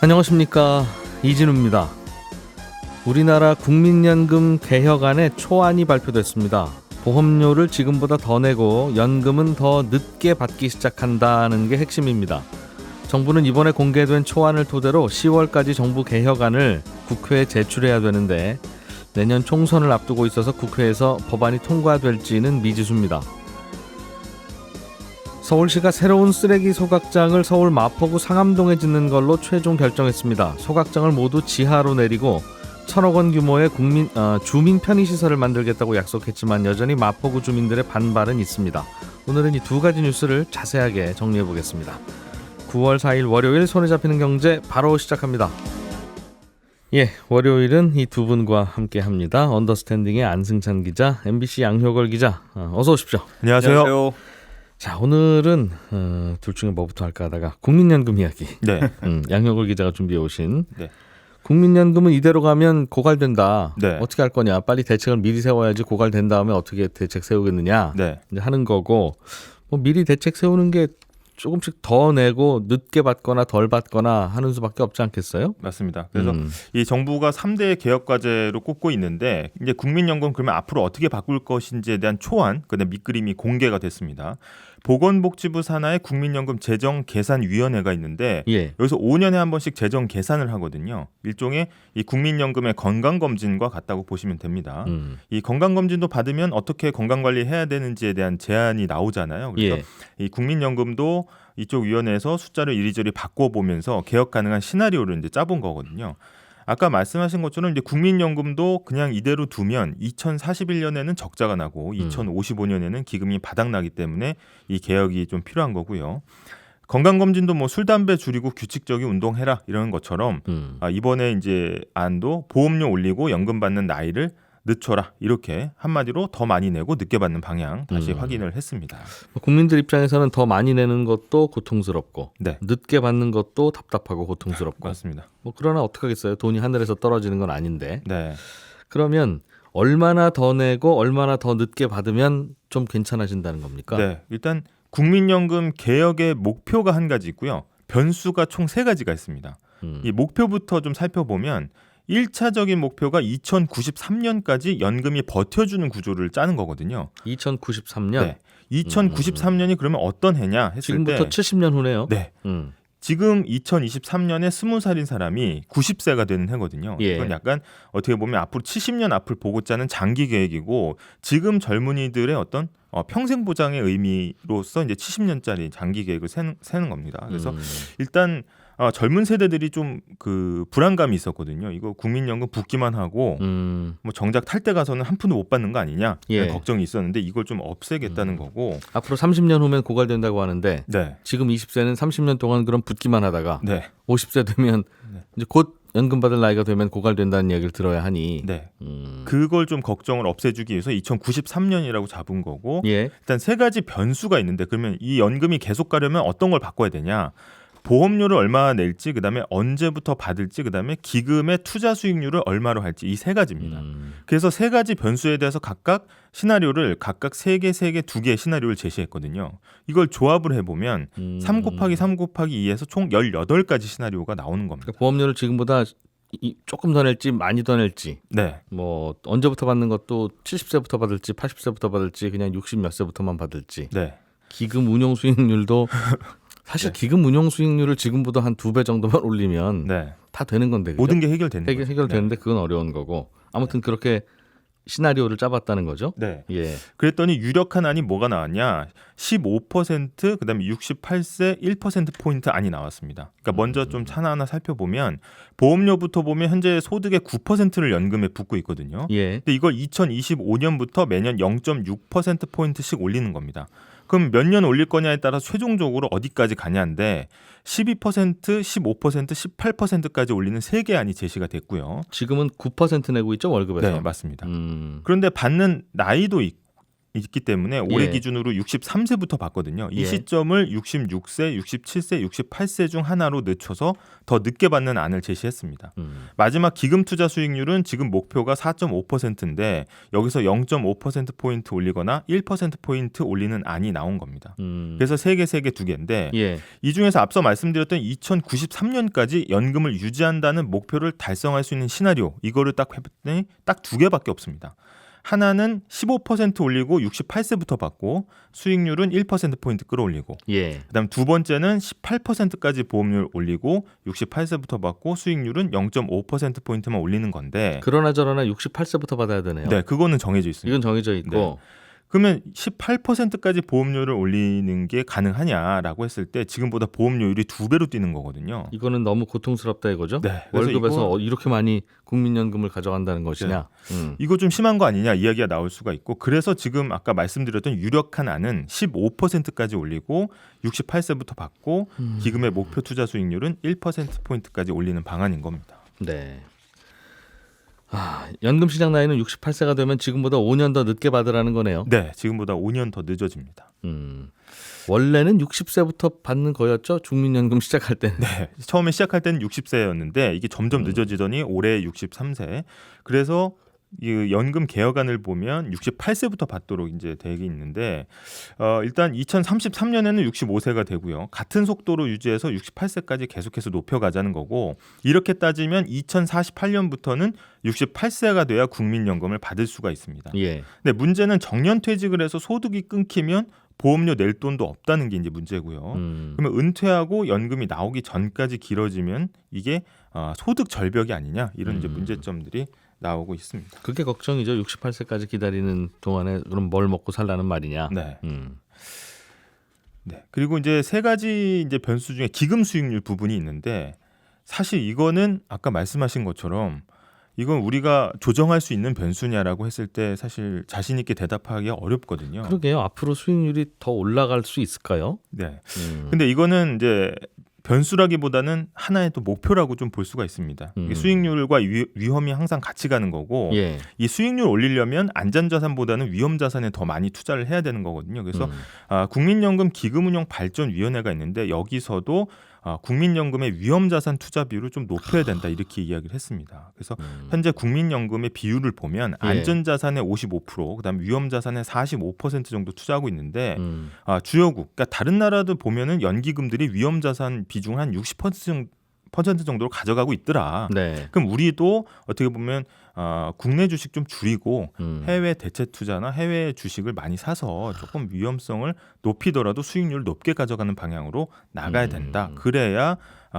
안녕하십니까, 이진우입니다. 우리나라 국민연금 개혁안의 초안이 발표됐습니다. 보험료를 지금보다 더 내고 연금은 더 늦게 받기 시작한다는 게 핵심입니다. 정부는 이번에 공개된 초안을 토대로 10월까지 정부 개혁안을 국회에 제출해야 되는데 내년 총선을 앞두고 있어서 국회에서 법안이 통과될지는 미지수입니다. 서울시가 새로운 쓰레기 소각장을 서울 마포구 상암동에 짓는 걸로 최종 결정했습니다. 소각장을 모두 지하로 내리고 1,000억 원 규모의 주민 편의시설을 만들겠다고 약속했지만 여전히 마포구 주민들의 반발은 있습니다. 오늘은 이 두 가지 뉴스를 자세하게 정리해보겠습니다. 9월 4일 월요일 손에 잡히는 경제 바로 시작합니다. 월요일은 이 두 분과 함께합니다. 언더스탠딩의 안승찬 기자, MBC 양효걸 기자, 어서 오십시오. 안녕하세요. 자, 오늘은 둘 중에 뭐부터 할까 하다가 국민연금 이야기. 네. 양효걸 기자가 준비해 오신. 네. 국민연금은 이대로 가면 고갈된다. 네. 어떻게 할 거냐? 빨리 대책을 미리 세워야지 고갈된 다음에 어떻게 대책 세우겠느냐? 네. 이제 하는 거고, 뭐 미리 대책 세우는 게 조금씩 더 내고 늦게 받거나 덜 받거나 하는 수밖에 없지 않겠어요? 맞습니다. 그래서 이 정부가 3대 개혁 과제로 꼽고 있는데 이제 국민연금 그러면 앞으로 어떻게 바꿀 것인지에 대한 초안, 그다음 밑그림이 공개가 됐습니다. 보건복지부 산하에 국민연금 재정계산위원회가 있는데 여기서 5년에 한 번씩 재정 계산을 하거든요. 일종의 이 국민연금의 건강검진과 같다고 보시면 됩니다. 이 건강검진도 받으면 어떻게 건강관리해야 되는지에 대한 제안이 나오잖아요. 그래서 이 국민연금도 이쪽 위원회에서 숫자를 이리저리 바꿔보면서 개혁 가능한 시나리오를 이제 짜본 거거든요. 아까 말씀하신 것처럼 이제 국민연금도 그냥 이대로 두면 2041년에는 적자가 나고 2055년에는 기금이 바닥나기 때문에 이 개혁이 좀 필요한 거고요. 건강검진도 뭐 술, 담배 줄이고 규칙적인 운동해라 이런 것처럼 이번에 이제 안도 보험료 올리고 연금 받는 나이를 늦춰라 이렇게 한마디로 더 많이 내고 늦게 받는 방향 다시 확인을 했습니다. 국민들 입장에서는 더 많이 내는 것도 고통스럽고 늦게 받는 것도 답답하고 고통스럽고 맞습니다. 뭐 그러나 어떡하겠어요. 돈이 하늘에서 떨어지는 건 아닌데. 네. 그러면 얼마나 더 내고 얼마나 더 늦게 받으면 좀 괜찮아진다는 겁니까? 네. 일단 국민연금 개혁의 목표가 한 가지 있고요. 변수가 총 3가지가 있습니다. 이 목표부터 좀 살펴보면 1차적인 목표가 2093년까지 연금이 버텨주는 구조를 짜는 거거든요. 2093년? 네. 2093년이 그러면 어떤 해냐 했을 지금부터 때 70년 후네요. 네. 지금 2023년에 20살인 사람이 90세가 되는 해거든요. 이건 약간 어떻게 보면 앞으로 70년 앞을 보고 짜는 장기 계획이고 지금 젊은이들의 어떤 평생 보장의 의미로서 이제 70년짜리 장기 계획을 세는 겁니다. 그래서 일단 젊은 세대들이 좀 그 불안감이 있었거든요. 이거 국민연금 붓기만 하고 뭐 정작 탈 때 가서는 한 푼도 못 받는 거 아니냐 걱정이 있었는데 이걸 좀 없애겠다는 거고. 앞으로 30년 후면 고갈된다고 하는데 지금 20세는 30년 동안 그럼 붓기만 하다가 50세 되면 이제 곧 연금 받을 나이가 되면 고갈된다는 이야기를 들어야 하니 그걸 좀 걱정을 없애주기 위해서 2093년이라고 잡은 거고 일단 3가지 변수가 있는데 그러면 이 연금이 계속 가려면 어떤 걸 바꿔야 되냐. 보험료를 얼마 낼지, 그다음에 언제부터 받을지, 그다음에 기금의 투자 수익률을 얼마로 할지 이 3가지입니다. 그래서 3가지 변수에 대해서 각각 시나리오를 각각 3개, 2개의 시나리오를 제시했거든요. 이걸 조합을 해보면 3 곱하기 3 곱하기 2에서 총 18가지 시나리오가 나오는 겁니다. 그러니까 보험료를 지금보다 조금 더 낼지 많이 더 낼지 뭐 언제부터 받는 것도 70세부터 받을지 80세부터 받을지 그냥 60 몇 세부터만 받을지 기금 운용 수익률도 사실 기금 운용 수익률을 지금보다 한 2배 정도만 올리면 다 되는 건데 그죠? 모든 게 해결되는 거죠. 해결되는데 그건 어려운 거고 아무튼 그렇게 시나리오를 짜봤다는 거죠. 그랬더니 유력한 안이 뭐가 나왔냐? 15% 그다음에 68세 1%포인트 안이 나왔습니다. 그러니까 먼저 좀 하나하나 살펴보면 보험료부터 보면 현재 소득의 9%를 연금에 붓고 있거든요. 근데 이걸 2025년부터 매년 0.6%포인트씩 올리는 겁니다. 그럼 몇 년 올릴 거냐에 따라 최종적으로 어디까지 가냐인데 12%, 15%, 18%까지 올리는 3개 안이 제시가 됐고요. 지금은 9% 내고 있죠, 월급에서. 네, 맞습니다. 그런데 받는 나이도 있기 때문에 올해 예. 기준으로 63세부터 받거든요. 이 예. 시점을 66세, 67세, 68세 중 하나로 늦춰서 더 늦게 받는 안을 제시했습니다. 마지막 기금 투자 수익률은 지금 목표가 4.5%인데 여기서 0.5%포인트 올리거나 1%포인트 올리는 안이 나온 겁니다. 그래서 3개, 2개인데 예. 이 중에서 앞서 말씀드렸던 2093년까지 연금을 유지한다는 목표를 달성할 수 있는 시나리오 이거를 딱 해봤더니 딱 2개밖에 없습니다. 하나는 15% 올리고 68세부터 받고 수익률은 1%포인트 끌어올리고 예. 그다음 두 번째는 18%까지 보험료 올리고 68세부터 받고 수익률은 0.5%포인트만 올리는 건데 그러나 저러나 68세부터 받아야 되네요. 네, 그거는 정해져 있습니다. 이건 정해져 있고 네. 그러면 18%까지 보험료를 올리는 게 가능하냐라고 했을 때 지금보다 보험료율이 2배로 뛰는 거거든요. 이거는 너무 고통스럽다 이거죠? 네, 그래서 월급에서 이렇게 많이 국민연금을 가져간다는 것이냐? 이거 좀 심한 거 아니냐 이야기가 나올 수가 있고 그래서 지금 아까 말씀드렸던 유력한 안은 15%까지 올리고 68세부터 받고 기금의 목표 투자 수익률은 1%포인트까지 올리는 방안인 겁니다. 네. 연금 시작 나이는 68세가 되면 지금보다 5년 더 늦게 받으라는 거네요. 네, 지금보다 5년 더 늦어집니다. 원래는 60세부터 받는 거였죠? 국민연금 시작할 때는. 네, 처음에 시작할 때는 60세였는데 이게 점점 늦어지더니 올해 63세. 그래서 이 연금 개혁안을 보면 68세부터 받도록 이제 되게 있는데 일단 2033년에는 65세가 되고요. 같은 속도로 유지해서 68세까지 계속해서 높여가자는 거고 이렇게 따지면 2048년부터는 68세가 돼야 국민연금을 받을 수가 있습니다. 예. 근데 문제는 정년퇴직을 해서 소득이 끊기면 보험료 낼 돈도 없다는 게 이제 문제고요. 그러면 은퇴하고 연금이 나오기 전까지 길어지면 이게 소득 절벽이 아니냐 이런 이제 문제점들이 나오고 있습니다. 그게 걱정이죠. 68세까지 기다리는 동안에 그럼 뭘 먹고 살라는 말이냐. 네. 네. 그리고 이제 세 가지 이제 변수 중에 기금 수익률 부분이 있는데 사실 이거는 아까 말씀하신 것처럼 이건 우리가 조정할 수 있는 변수냐라고 했을 때 사실 자신 있게 대답하기가 어렵거든요. 그러게요. 앞으로 수익률이 더 올라갈 수 있을까요? 네. 근데 이거는 이제 변수라기보다는 하나의 또 목표라고 좀 볼 수가 있습니다. 이게 수익률과 위험이 항상 같이 가는 거고 예. 이 수익률 올리려면 안전자산보다는 위험자산에 더 많이 투자를 해야 되는 거거든요. 그래서 국민연금 기금운용발전위원회가 있는데 여기서도 국민연금의 위험자산 투자 비율을 좀 높여야 된다 이렇게 이야기를 했습니다. 그래서 현재 국민연금의 비율을 보면 안전자산의 55%, 그다음 위험자산의 45% 정도 투자하고 있는데 주요국, 그러니까 다른 나라도 보면은 연기금들이 위험자산 비중 한 60% 정도로 가져가고 있더라. 네. 그럼 우리도 어떻게 보면 국내 주식 좀 줄이고 해외 대체 투자나 해외 주식을 많이 사서 조금 위험성을 높이더라도 수익률을 높게 가져가는 방향으로 나가야 된다. 그래야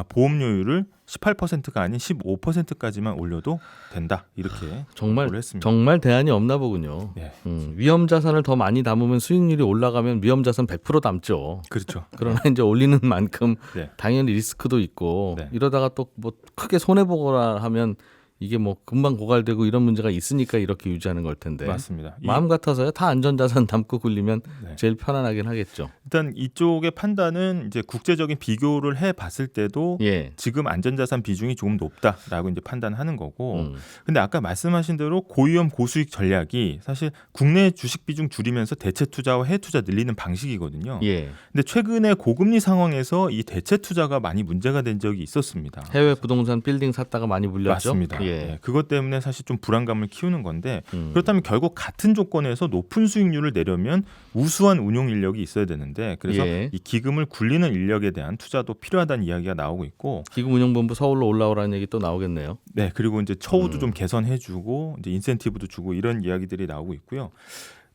보험료율을 18%가 아닌 15%까지만 올려도 된다. 이렇게 정말 했습니다. 정말 대안이 없나 보군요. 네. 위험 자산을 더 많이 담으면 수익률이 올라가면 위험 자산 100% 담죠. 그렇죠. 그러나 이제 올리는 만큼 네. 당연히 리스크도 있고 네. 이러다가 또 뭐 크게 손해 보거나 하면 이게 뭐 금방 고갈되고 이런 문제가 있으니까 이렇게 유지하는 걸 텐데. 맞습니다. 마음 같아서요. 다 안전자산 담고 굴리면 네. 제일 편안하긴 하겠죠. 일단 이쪽의 판단은 이제 국제적인 비교를 해봤을 때도 예. 지금 안전자산 비중이 조금 높다라고 이제 판단하는 거고. 근데 아까 말씀하신 대로 고위험 고수익 전략이 사실 국내 주식 비중 줄이면서 대체 투자와 해외 투자 늘리는 방식이거든요. 예. 근데 최근에 고금리 상황에서 이 대체 투자가 많이 문제가 된 적이 있었습니다. 해외 부동산 빌딩 샀다가 많이 물렸죠. 맞습니다. 예. 네, 그것 때문에 사실 좀 불안감을 키우는 건데 그렇다면 결국 같은 조건에서 높은 수익률을 내려면 우수한 운용 인력이 있어야 되는데 그래서 예. 이 기금을 굴리는 인력에 대한 투자도 필요하다는 이야기가 나오고 있고 기금운용본부 서울로 올라오라는 얘기 또 나오겠네요. 네, 그리고 이제 처우도 좀 개선해주고 이제 인센티브도 주고 이런 이야기들이 나오고 있고요.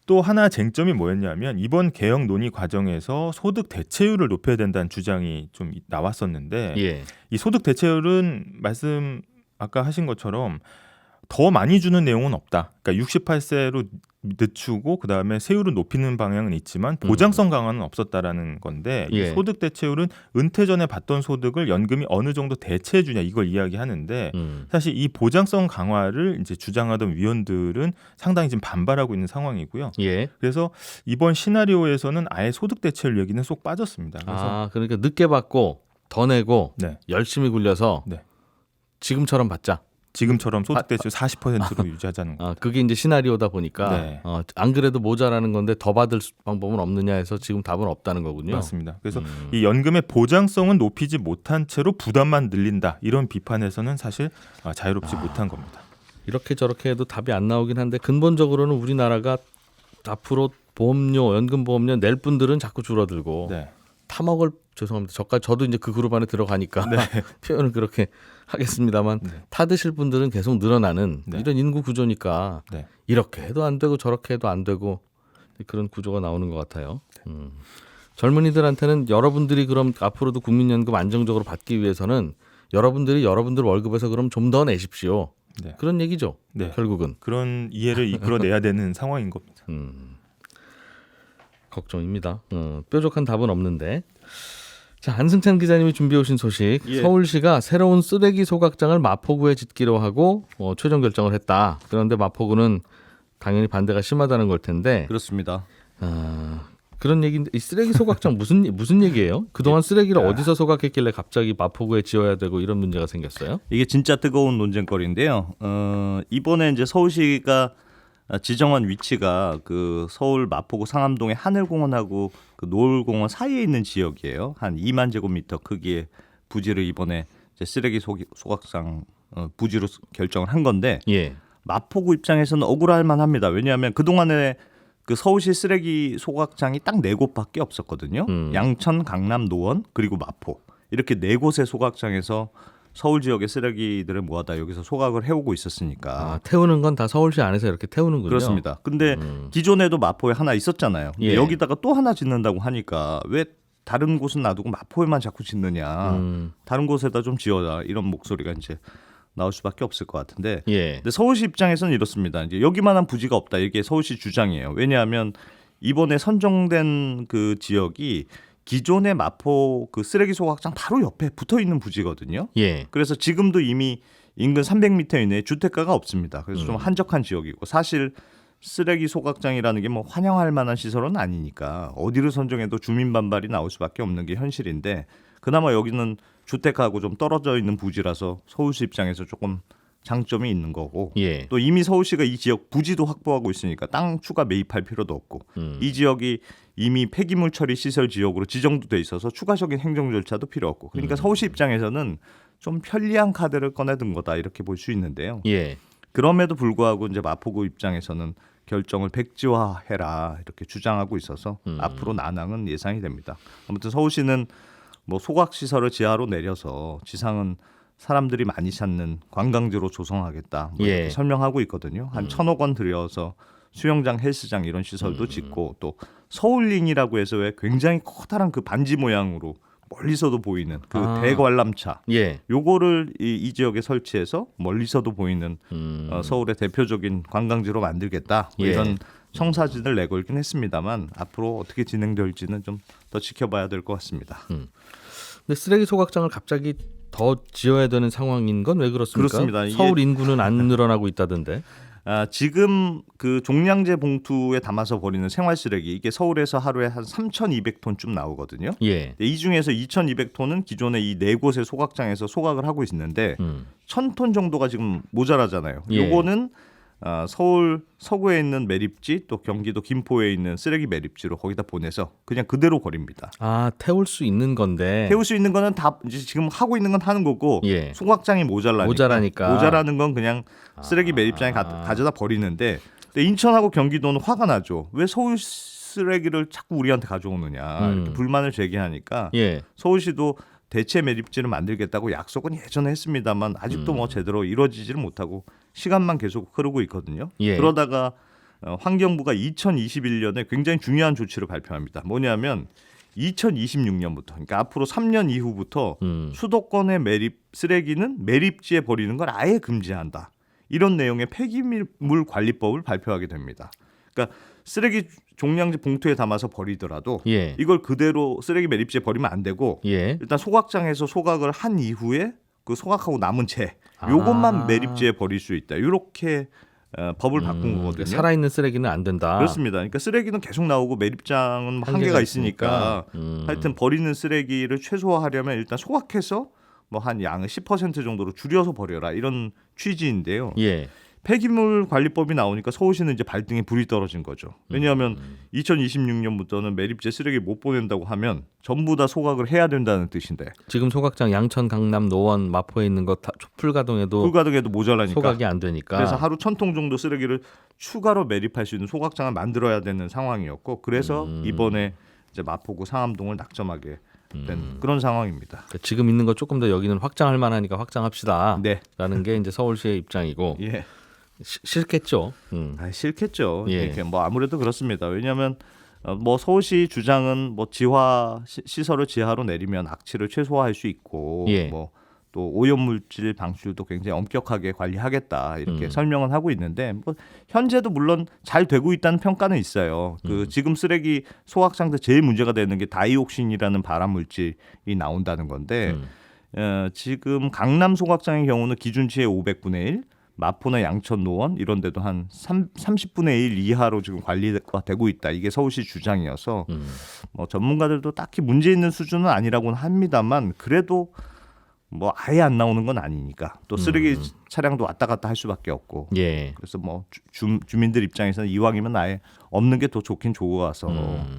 또 하나 쟁점이 뭐였냐면 이번 개혁 논의 과정에서 소득 대체율을 높여야 된다는 주장이 좀 나왔었는데 예. 이 소득 대체율은 말씀 아까 하신 것처럼 더 많이 주는 내용은 없다. 그러니까 68세로 늦추고 그다음에 세율을 높이는 방향은 있지만 보장성 강화는 없었다라는 건데 예. 이 소득 대체율은 은퇴 전에 받던 소득을 연금이 어느 정도 대체해 주냐 이걸 이야기하는데 사실 이 보장성 강화를 이제 주장하던 위원들은 상당히 지금 반발하고 있는 상황이고요. 예. 그래서 이번 시나리오에서는 아예 소득 대체율 얘기는 쏙 빠졌습니다. 그래서 그러니까 늦게 받고 더 내고 네. 열심히 굴려서 네. 지금처럼 받자. 지금처럼 소득 대출 40%로 유지하자는 거. 그게 이제 시나리오다 보니까 네. 안 그래도 모자라는 건데 더 받을 방법은 없느냐 해서 지금 답은 없다는 거군요. 맞습니다. 그래서 이 연금의 보장성은 높이지 못한 채로 부담만 늘린다. 이런 비판에서는 사실 자유롭지 못한 겁니다. 이렇게 저렇게 해도 답이 안 나오긴 한데 근본적으로는 우리나라가 앞으로 보험료, 연금보험료 낼 분들은 자꾸 줄어들고 네. 타먹을 죄송합니다. 저도 이제 그 그룹 안에 들어가니까 표현을 그렇게 하겠습니다만 타드실 분들은 계속 늘어나는 이런 인구 구조니까 이렇게 해도 안 되고 저렇게 해도 안 되고 그런 구조가 나오는 것 같아요. 젊은이들한테는 여러분들이 그럼 앞으로도 국민연금 안정적으로 받기 위해서는 여러분들 월급에서 그럼 좀 더 내십시오. 그런 얘기죠. 결국은. 그런 이해를 이끌어내야 되는 상황인 겁니다. 걱정입니다. 뾰족한 답은 없는데. 자, 안승찬 기자님이 준비해 오신 소식. 서울시가 새로운 쓰레기 소각장을 마포구에 짓기로 하고 최종 결정을 했다. 그런데 마포구는 당연히 반대가 심하다는 걸 텐데. 그렇습니다. 그런 얘기인데 이 쓰레기 소각장 무슨 얘기예요? 그동안 쓰레기를 어디서 소각했길래 갑자기 마포구에 지어야 되고 이런 문제가 생겼어요? 이게 진짜 뜨거운 논쟁거리인데요. 이번에 이제 서울시가 지정한 위치가 그 서울 마포구 상암동의 하늘공원하고 그 노을공원 사이에 있는 지역이에요. 한 2만 제곱미터 크기의 부지를 이번에 이제 쓰레기 소각장 부지로 결정을 한 건데 마포구 입장에서는 억울할 만합니다. 왜냐하면 그동안에 그 서울시 쓰레기 소각장이 딱 4곳밖에 없었거든요. 양천, 강남, 노원 그리고 마포 이렇게 4곳의 소각장에서 서울 지역의 쓰레기들을 모아다 여기서 소각을 해오고 있었으니까. 태우는 건 다 서울시 안에서 이렇게 태우는군요. 그렇습니다. 근데 기존에도 마포에 하나 있었잖아요. 근데 여기다가 또 하나 짓는다고 하니까 왜 다른 곳은 놔두고 마포에만 자꾸 짓느냐. 다른 곳에다 좀 지어라. 이런 목소리가 이제 나올 수밖에 없을 것 같은데. 근데 서울시 입장에서는 이렇습니다. 이제 여기만한 부지가 없다. 이게 서울시 주장이에요. 왜냐하면 이번에 선정된 그 지역이 기존의 마포 그 쓰레기 소각장 바로 옆에 붙어 있는 부지거든요. 그래서 지금도 이미 인근 300m 이내에 주택가가 없습니다. 그래서 좀 한적한 지역이고 사실 쓰레기 소각장이라는 게 뭐 환영할 만한 시설은 아니니까 어디를 선정해도 주민 반발이 나올 수밖에 없는 게 현실인데 그나마 여기는 주택가하고 좀 떨어져 있는 부지라서 서울시 입장에서 조금 장점이 있는 거고 또 이미 서울시가 이 지역 부지도 확보하고 있으니까 땅 추가 매입할 필요도 없고 이 지역이 이미 폐기물 처리 시설 지역으로 지정도 돼 있어서 추가적인 행정 절차도 필요 없고 그러니까 서울시 입장에서는 좀 편리한 카드를 꺼내든 거다 이렇게 볼 수 있는데요. 그럼에도 불구하고 이제 마포구 입장에서는 결정을 백지화해라 이렇게 주장하고 있어서 앞으로 난항은 예상이 됩니다. 아무튼 서울시는 뭐 소각 시설을 지하로 내려서 지상은 사람들이 많이 찾는 관광지로 조성하겠다 뭐 이렇게 설명하고 있거든요. 한 1,000억 원 들여서 수영장, 헬스장 이런 시설도 짓고 또 서울링이라고 해서 왜 굉장히 커다란 그 반지 모양으로 멀리서도 보이는 그 대관람차 요거를 이 지역에 설치해서 멀리서도 보이는 서울의 대표적인 관광지로 만들겠다 뭐 이런 청사진을 내걸긴 했습니다만 앞으로 어떻게 진행될지는 좀 더 지켜봐야 될 것 같습니다. 근데 쓰레기 소각장을 갑자기 더 지어야 되는 상황인 건 왜 그렇습니까? 그렇습니다. 서울 인구는 안 늘어나고 있다던데. 지금 그 종량제 봉투에 담아서 버리는 생활 쓰레기 이게 서울에서 하루에 한 3,200톤쯤 나오거든요. 이 중에서 2,200톤은 기존에 이 4곳의 소각장에서 소각을 하고 있는데 1,000톤 정도가 지금 모자라잖아요. 요거는 서울 서구에 있는 매립지 또 경기도 김포에 있는 쓰레기 매립지로 거기다 보내서 그냥 그대로 버립니다. 태울 수 있는 건데. 태울 수 있는 거는 다 이제 지금 하고 있는 건 하는 거고 소각장이 모자라니까. 모자라는 건 그냥 쓰레기 매립장에 가져다 버리는데 근데 인천하고 경기도는 화가 나죠. 왜 서울 쓰레기를 자꾸 우리한테 가져오느냐 이렇게 불만을 제기하니까 서울시도 대체 매립지를 만들겠다고 약속은 예전에 했습니다만 아직도 뭐 제대로 이루어지지를 못하고 시간만 계속 흐르고 있거든요. 그러다가 환경부가 2021년에 굉장히 중요한 조치를 발표합니다. 뭐냐면 2026년부터 그러니까 앞으로 3년 이후부터 수도권의 매립 쓰레기는 매립지에 버리는 걸 아예 금지한다. 이런 내용의 폐기물 관리법을 발표하게 됩니다. 그러니까 쓰레기 종량제 봉투에 담아서 버리더라도 이걸 그대로 쓰레기 매립지에 버리면 안 되고 일단 소각장에서 소각을 한 이후에 그 소각하고 남은 채 요것만 매립지에 버릴 수 있다. 이렇게 법을 바꾼 거거든요. 살아있는 쓰레기는 안 된다. 그렇습니다. 그러니까 쓰레기는 계속 나오고 매립장은 한계가 있으니까 하여튼 버리는 쓰레기를 최소화하려면 일단 소각해서 뭐 한 양을 10% 정도로 줄여서 버려라 이런 취지인데요. 예. 폐기물 관리법이 나오니까 서울시는 이제 발등에 불이 떨어진 거죠. 왜냐하면 2026년부터는 매립재 쓰레기 못 보낸다고 하면 전부 다 소각을 해야 된다는 뜻인데 지금 소각장 양천, 강남, 노원, 마포에 있는 거 다 풀가동에도 불가능해도 모자라니까 소각이 안 되니까. 그래서 하루 1,000통 정도 쓰레기를 추가로 매립할 수 있는 소각장을 만들어야 되는 상황이었고 그래서 이번에 이제 마포구 상암동을 낙점하게 된 그런 상황입니다. 그러니까 지금 있는 거 조금 더 여기는 확장할 만하니까 확장합시다. 네. 라는 게 이제 서울시의 입장이고 예. 싫겠죠. 싫겠죠. 예. 이렇게 뭐 아무래도 그렇습니다. 왜냐하면 뭐 서울시 주장은 뭐 지하 시설을 지하로 내리면 악취를 최소화할 수 있고 예. 뭐 또 오염물질 방출도 굉장히 엄격하게 관리하겠다 이렇게 설명은 하고 있는데 뭐 현재도 물론 잘 되고 있다는 평가는 있어요. 그 지금 쓰레기 소각장도 제일 문제가 되는 게 다이옥신이라는 발암물질이 나온다는 건데 지금 강남 소각장의 경우는 기준치의 500분의 1, 마포나 양천, 노원 이런 데도 한 30분의 1 이하로 지금 관리가 되고 있다. 이게 서울시 주장이어서 뭐 전문가들도 딱히 문제 있는 수준은 아니라고는 합니다만 그래도 뭐 아예 안 나오는 건 아니니까 또 쓰레기 차량도 왔다 갔다 할 수밖에 없고 예. 그래서 뭐 주민들 입장에서는 이왕이면 아예 없는 게 더 좋긴 좋아서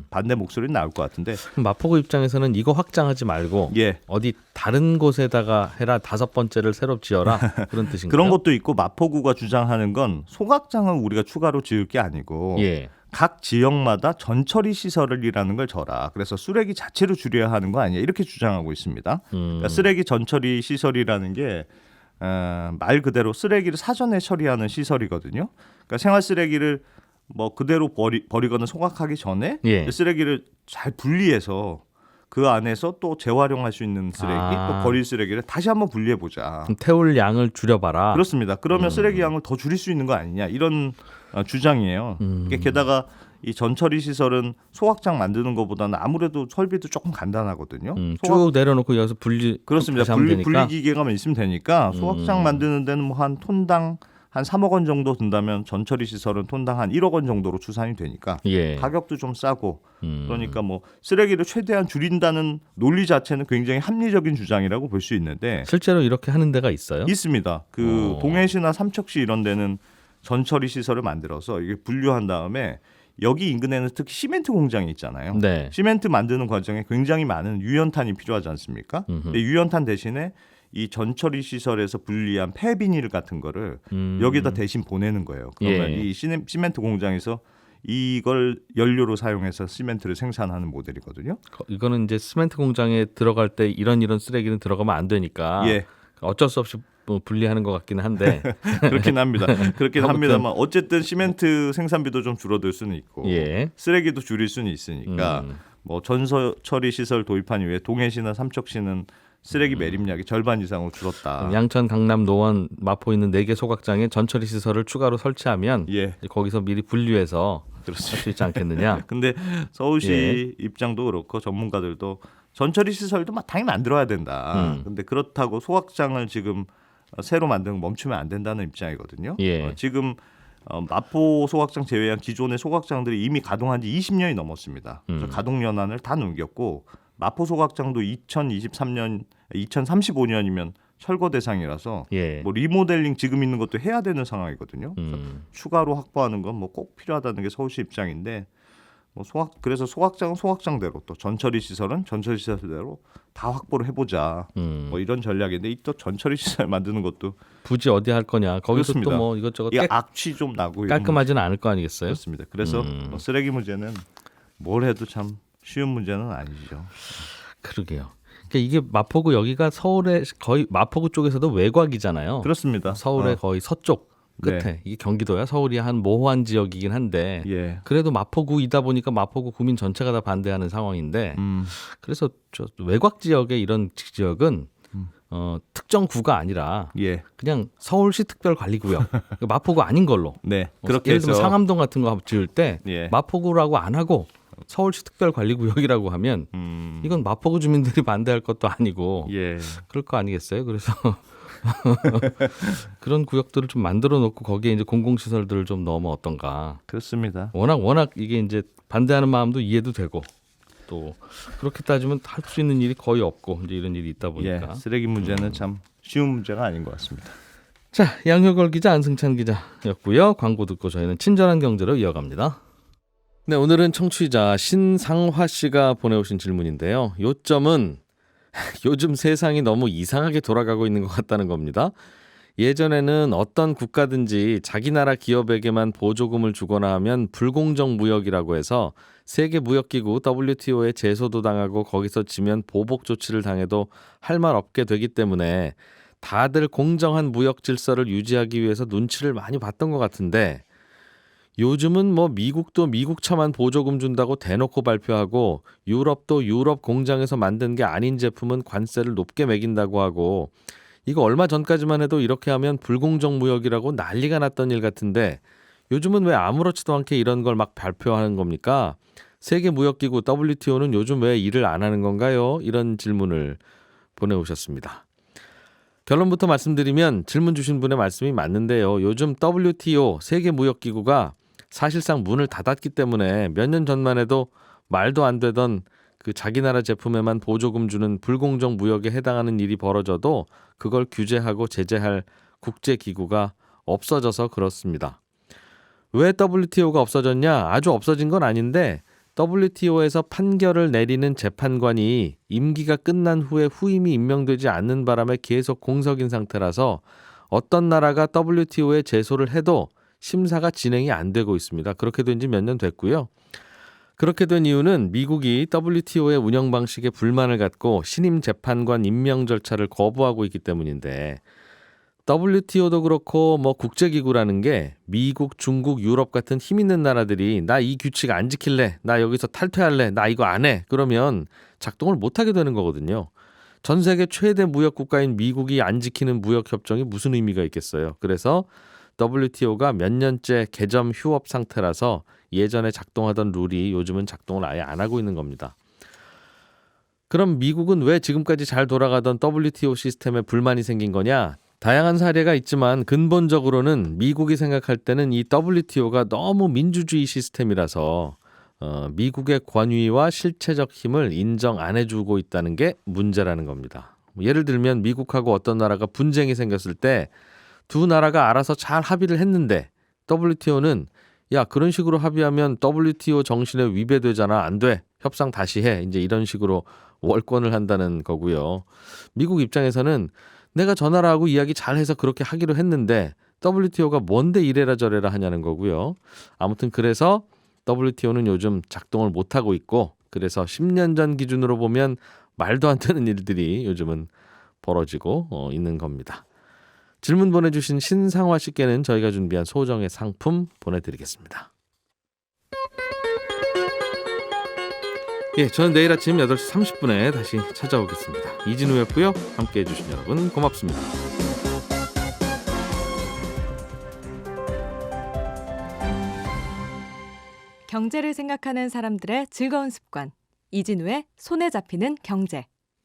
반대 목소리는 나올 것 같은데 마포구 입장에서는 이거 확장하지 말고 예. 어디 다른 곳에다가 해라 5번째를 새로 지어라 그런 뜻인가요? 그런 것도 있고 마포구가 주장하는 건 소각장을 우리가 추가로 지을 게 아니고 예. 각 지역마다 전처리 시설이라는 걸 져라. 그래서 쓰레기 자체로 줄여야 하는 거 아니야? 이렇게 주장하고 있습니다. 그러니까 쓰레기 전처리 시설이라는 게 말 그대로 쓰레기를 사전에 처리하는 시설이거든요. 그러니까 생활 쓰레기를 뭐 그대로 버리거나 소각하기 전에 예. 쓰레기를 잘 분리해서 그 안에서 또 재활용할 수 있는 쓰레기, 또 버릴 쓰레기를 다시 한번 분리해 보자. 그럼 태울 양을 줄여봐라. 그렇습니다. 그러면 쓰레기 양을 더 줄일 수 있는 거 아니냐 이런 주장이에요. 게다가 이 전처리 시설은 소각장 만드는 것보다는 아무래도 설비도 조금 간단하거든요. 쭉 내려놓고 여기서 분리 그렇습니다. 다시 하면 되니까. 분리 기계가만 있으면 되니까 소각장 만드는 데는 뭐 한 톤당 한 3억 원 정도 든다면 전처리 시설은 톤당 한 1억 원 정도로 추산이 되니까 예. 가격도 좀 싸고 그러니까 뭐 쓰레기를 최대한 줄인다는 논리 자체는 굉장히 합리적인 주장이라고 볼 수 있는데 실제로 이렇게 하는 데가 있어요? 있습니다. 그 동해시나 삼척시 이런 데는 전처리 시설을 만들어서 이게 분류한 다음에 여기 인근에는 특히 시멘트 공장이 있잖아요. 네. 시멘트 만드는 과정에 굉장히 많은 유연탄이 필요하지 않습니까? 근데 유연탄 대신에 이 전처리 시설에서 분리한 폐비닐 같은 거를 여기다 대신 보내는 거예요. 그러면 예. 이 시멘트 공장에서 이걸 연료로 사용해서 시멘트를 생산하는 모델이거든요. 이거는 이제 시멘트 공장에 들어갈 때 이런 쓰레기는 들어가면 안 되니까 예. 어쩔 수 없이 뭐 분리하는 것 같기는 한데 그렇긴 합니다. 그렇긴 아무튼. 합니다만 어쨌든 시멘트 생산비도 좀 줄어들 수는 있고 예. 쓰레기도 줄일 수는 있으니까 뭐 전처리 시설 도입한 이후에 동해시나 삼척시는 쓰레기 매립량이 절반 이상으로 줄었다. 양천, 강남, 노원, 마포 있는 4개 소각장에 전처리 시설을 추가로 설치하면 예. 이제 거기서 미리 분류해서 할 수 있지 않겠느냐. 근데 서울시 입장도 그렇고 전문가들도 전처리 시설도 당연히 만들어야 된다. 근데 그렇다고 소각장을 지금 새로 만드는 거 멈추면 안 된다는 입장이거든요. 예. 지금 마포 소각장 제외한 기존의 소각장들이 이미 가동한 지 20년이 넘었습니다. 그래서 가동 연한을 다 넘겼고 마포 소각장도 2035년이면 철거 대상이라서 예. 뭐 리모델링 지금 있는 것도 해야 되는 상황이거든요. 그래서 추가로 확보하는 건 뭐 꼭 필요하다는 게 서울시 입장인데 뭐 그래서 소각장은 소각장대로 또 전처리 시설은 전처리 시설대로 다 확보를 해보자. 뭐 이런 전략인데 또 전처리 시설 만드는 것도 굳이 어디 할 거냐. 거기서 그렇습니다. 또 뭐 이것저것 이게 악취 좀 나고 이런 깔끔하지는 않을 거 아니겠어요? 그렇습니다. 그래서 뭐 쓰레기 문제는 뭘 해도 참 쉬운 문제는 아니죠. 그러게요. 그러니까 이게 마포구 여기가 서울의 거의 마포구 쪽에서도 외곽이잖아요. 그렇습니다. 서울의 거의 서쪽 끝에 네. 이게 경기도야. 서울이 한 모호한 지역이긴 한데 예. 그래도 마포구이다 보니까 마포구 구민 전체가 다 반대하는 상황인데 그래서 저 외곽 지역의 이런 지역은 특정 구가 아니라 예. 그냥 서울시 특별관리구역 마포구 아닌 걸로. 네. 그렇게 예를 들면 해서 상암동 같은 거 지을 때 예. 마포구라고 안 하고 서울시 특별관리구역이라고 하면 이건 마포구 주민들이 반대할 것도 아니고 예. 그럴 거 아니겠어요? 그래서 그런 구역들을 좀 만들어 놓고 거기에 이제 공공시설들을 좀 넣으면 어떤가. 그렇습니다. 워낙 이게 이제 반대하는 마음도 이해도 되고. 또 그렇게 따지면 할 수 있는 일이 거의 없고 이제 이런 일이 있다 보니까 쓰레기 문제는 참 쉬운 문제가 아닌 것 같습니다. 자, 양효걸 기자, 안승찬 기자였고요. 광고 듣고 저희는 친절한 경제로 이어갑니다. 네, 오늘은 청취자 신상화 씨가 보내오신 질문인데요. 요점은 요즘 세상이 너무 이상하게 돌아가고 있는 것 같다는 겁니다. 예전에는 어떤 국가든지 자기 나라 기업에게만 보조금을 주거나 하면 불공정 무역이라고 해서 세계무역기구 WTO에 제소도 당하고 거기서 지면 보복 조치를 당해도 할 말 없게 되기 때문에 다들 공정한 무역 질서를 유지하기 위해서 눈치를 많이 봤던 것 같은데 요즘은 뭐 미국도 미국차만 보조금 준다고 대놓고 발표하고 유럽도 유럽 공장에서 만든 게 아닌 제품은 관세를 높게 매긴다고 하고 이거 얼마 전까지만 해도 이렇게 하면 불공정 무역이라고 난리가 났던 일 같은데 요즘은 왜 아무렇지도 않게 이런 걸 막 발표하는 겁니까? 세계무역기구 WTO는 요즘 왜 일을 안 하는 건가요? 이런 질문을 보내오셨습니다. 결론부터 말씀드리면 질문 주신 분의 말씀이 맞는데요. 요즘 WTO 세계무역기구가 사실상 문을 닫았기 때문에 몇 년 전만 해도 말도 안 되던 그 자기 나라 제품에만 보조금 주는 불공정 무역에 해당하는 일이 벌어져도 그걸 규제하고 제재할 국제기구가 없어져서 그렇습니다. 왜 WTO가 없어졌냐? 아주 없어진 건 아닌데 WTO에서 판결을 내리는 재판관이 임기가 끝난 후에 후임이 임명되지 않는 바람에 계속 공석인 상태라서 어떤 나라가 WTO에 제소를 해도 심사가 진행이 안 되고 있습니다. 그렇게 된 지 몇 년 됐고요. 그렇게 된 이유는 미국이 WTO의 운영 방식에 불만을 갖고 신임 재판관 임명 절차를 거부하고 있기 때문인데 WTO도 그렇고 뭐 국제기구라는 게 미국, 중국, 유럽 같은 힘 있는 나라들이 나 이 규칙 안 지킬래, 나 여기서 탈퇴할래, 나 이거 안 해. 그러면 작동을 못하게 되는 거거든요. 전 세계 최대 무역 국가인 미국이 안 지키는 무역 협정이 무슨 의미가 있겠어요. 그래서 WTO가 몇 년째 개점 휴업 상태라서 예전에 작동하던 룰이 요즘은 작동을 아예 안 하고 있는 겁니다. 그럼 미국은 왜 지금까지 잘 돌아가던 WTO 시스템에 불만이 생긴 거냐? 다양한 사례가 있지만 근본적으로는 미국이 생각할 때는 이 WTO가 너무 민주주의 시스템이라서 미국의 권위와 실체적 힘을 인정 안 해주고 있다는 게 문제라는 겁니다. 예를 들면 미국하고 어떤 나라가 분쟁이 생겼을 때 두 나라가 알아서 잘 합의를 했는데 WTO는 야 그런 식으로 합의하면 WTO 정신에 위배되잖아. 안 돼. 협상 다시 해. 이제 이런 식으로 월권을 한다는 거고요. 미국 입장에서는 내가 저 나라하고 이야기 잘해서 그렇게 하기로 했는데 WTO가 뭔데 이래라 저래라 하냐는 거고요. 아무튼 그래서 WTO는 요즘 작동을 못하고 있고 그래서 10년 전 기준으로 보면 말도 안 되는 일들이 요즘은 벌어지고 있는 겁니다. 질문 보내주신 신상화 씨께는 저희가 준비한 소정의 상품 보내드리겠습니다. 예, 저는 내일 아침 8시 30분에 다시 찾아오겠습니다. 이진우였고요. 함께해 주신 여러분 고맙습니다. 경제를 생각하는 사람들의 즐거운 습관. 이진우의 손에 잡히는 경제.